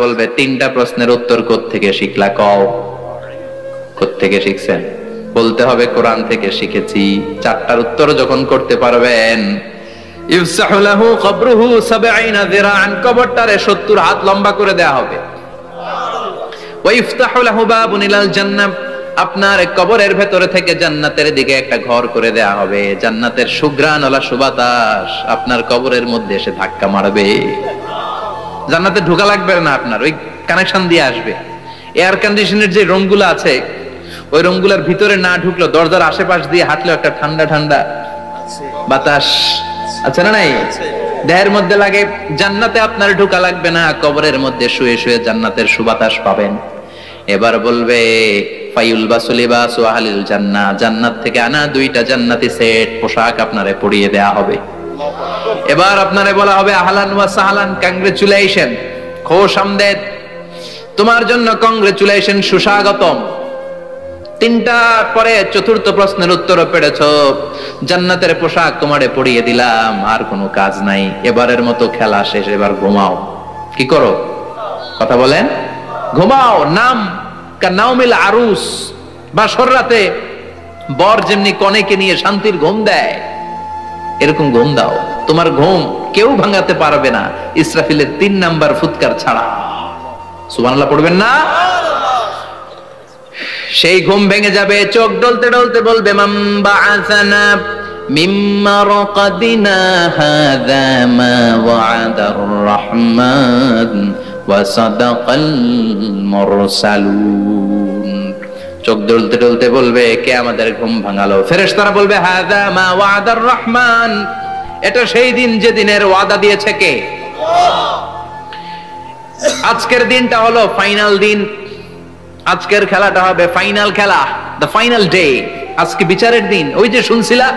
বলবে তিনটা প্রশ্নের উত্তর কোত্থেকে শিখলা কও? কোত্থেকে শিখছেন? বলতে হবে কোরআন থেকে শিখেছি। চারটার উত্তর যখন করতে পারবেন, ইফসাহু লাহু কবরুহু 70 যিরাআন, কবরটারে 70 হাত লম্বা করে দেয়া হবে। ওয়া ইফতাহু লাহু বাবুন ইলাল জান্নাহ, আপনার কবরের ভেতরে থেকে জান্নাতের দিকে একটা ঘর করে দেয়া হবে। জান্নাতের সুঘ্রাণওয়ালা সুবাতাস আপনার কবরের মধ্যে এসে ধাক্কা মারবে। জান্নাতে ঢোকা লাগবে না, আপনার ওই কানেকশন দিয়ে আসবে। এয়ার কন্ডিশনের যে রুমগুলো আছে, ওই রুমগুলোর ভিতরে না ঢুকলো, দরজার আশেপাশ দিয়ে হাঁটলেও একটা ঠান্ডা ঠান্ডা বাতাস আছে না? নাই? দেহের মধ্যে লাগে। জান্নাতে আপনার ঢোকা লাগবে না, কবরের মধ্যে শুয়ে শুয়ে জান্নাতের সুবাতাস পাবেন। এবার বলবে ফায়ুলবাসু লিবাসু আহলিল জান্নাহ, জান্নাত থেকে আনা 2টা জান্নাতি সেট পোশাক আপনারে পরিয়ে দেয়া হবে। এবার আপনারে বলা হবে আহলান ওয়া সাহলান, কংগ্রেচুলেশন, খোশ আমদেদ, তোমার জন্য কংগ্রেচুলেশন, সুস্বাগতম। 3টা পরে 4র্থ প্রশ্নের উত্তরও পেরেছো, জান্নাতের পোশাক তোমারে পরিয়ে দিলাম, আর কোনো কাজ নাই, এবারের মতো খেলা শেষ, এবার ঘুমাও। কি করো? কথা বলেন। ঘুমাও। নাম কানাউমিল আরুস, বাসর রাতে বর যেমনি কনেকে নিয়ে শান্তির ঘুম দেয়, এরকম ঘুম দাও। তোমার ঘুম কেউ ভাঙাতে পারবে না, ইসরাফিলের 3 নাম্বার ফুৎকার ছাড়া। সুবহানাল্লাহ পড়বেন না? সেই ঘুম ভেঙে যাবে, চোখ ডলতে ডলতে বলবে মান বাআসানা মিন মারকাদিনা হাযা মা ওয়া'দার রাহমান ওয়া সাদাকাল মুরসালুন। চোখ ডলতে ডলতে বলবে কে আমাদের ঘুম ভাঙালো? ফেরেশতারা বলবে হাযা মা ওয়া'দার রাহমান, এটা সেই দিন যে দিনের ওয়াদা দিয়েছে কে? আজকের দিনটা হলো ফাইনাল দিন, আজকের খেলাটা হবে ফাইনাল খেলা, দ্য ফাইনাল ডে। আজকে বিচারের দিন। ওই যে শুনছিলা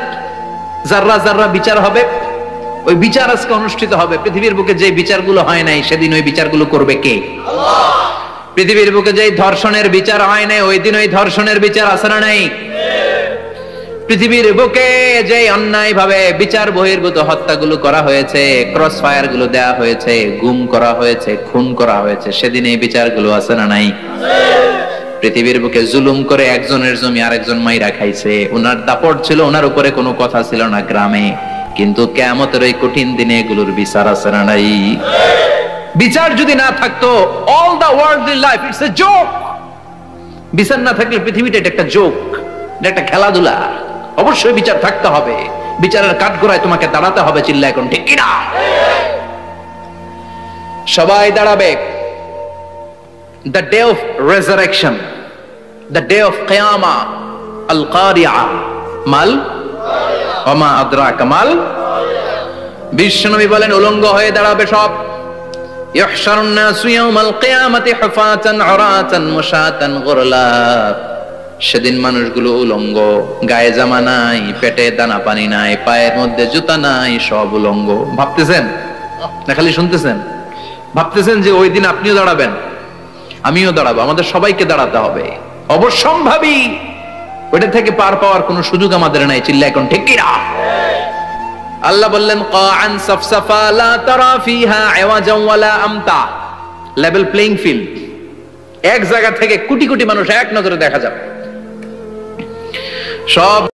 জাররা জাররা বিচার হবে, ওই বিচার আজকে অনুষ্ঠিত হবে। পৃথিবীর বুকে যে বিচারগুলো হয় নাই, সেদিন ওই বিচারগুলো করবে কে? আল্লাহ। পৃথিবীর বুকে যে ধর্ষণের বিচার হয় নাই, ওই দিন ওই ধর্ষণের বিচার আছে না নাই? পৃথিবীর বুকে যে অন্যায় ভাবে বিচার বহির্ভূত হত্যাগুলো করা হয়েছে, ক্রস ফায়ার গুলো দেয়া হয়েছে, গুম করা হয়েছে, খুন করা হয়েছে, সেদিন এই বিচারগুলো আছে না নাই? পৃথিবীর বুকে জুলুম করে একজনের জমি আরেকজন মাইরা খাইছে, ওনার দাপট ছিল, ওনার উপরে কোনো কথা ছিল না গ্রামে, কিন্তু কিয়ামতের ওই কঠিন দিনে এগুলোর বিচার আছে না নাই? বিচার যদি না থাকতো, all the worldly life it's a joke. বিচার না থাকলে পৃথিবীটা এটা একটা জোক, এটা একটা খেলাধুলা। অবশ্যই বিচার থাকতে হবে, বিচারের কাঠগড়ায় তোমাকে দাঁড়াতে হবে। চিল্লা এখন ঠিক কিনা? সবাই দাঁড়াবে। The day of resurrection, the day of qiyamah, al-qari'ah, mal wa ma adraka mal। বিশ্বনবী বলেন উলঙ্গ হয়ে দাঁড়াবে সব। ইহশারুন নাসু ইয়াওমাল কিয়ামাতি হুফাতান উরাতান মুশাতান গুরলা, সেদিন মানুষগুলো উলঙ্গ, গায়ে জামা নাই, পেটে দানা পানি নাই, পায়ের মধ্যে জুতা নাই, সব উলঙ্গ। ভাবতেছেন না খালি শুনতেছেন? ভাবতেছেন যে ওই দিন আপনিও দাঁড়াবেন, আমিও দাঁড়াবো, আমাদের সবাইকে দাঁড়াতে হবে। অবশ্যম্ভাবী, ওইটা থেকে পার পাওয়ার কোনো সুযোগ আমাদের নাই। চিল্লা এখন ঠিক কিনা? আল্লাহ বললেন কাআন সাফসাফা লা তারা ফিহা আওয়াজান ওয়ালা আমতা, লেভেল প্লেইং ফিল্ড। এক জায়গা থেকে কোটি কোটি মানুষ এক নজরে দেখা যাবে। সব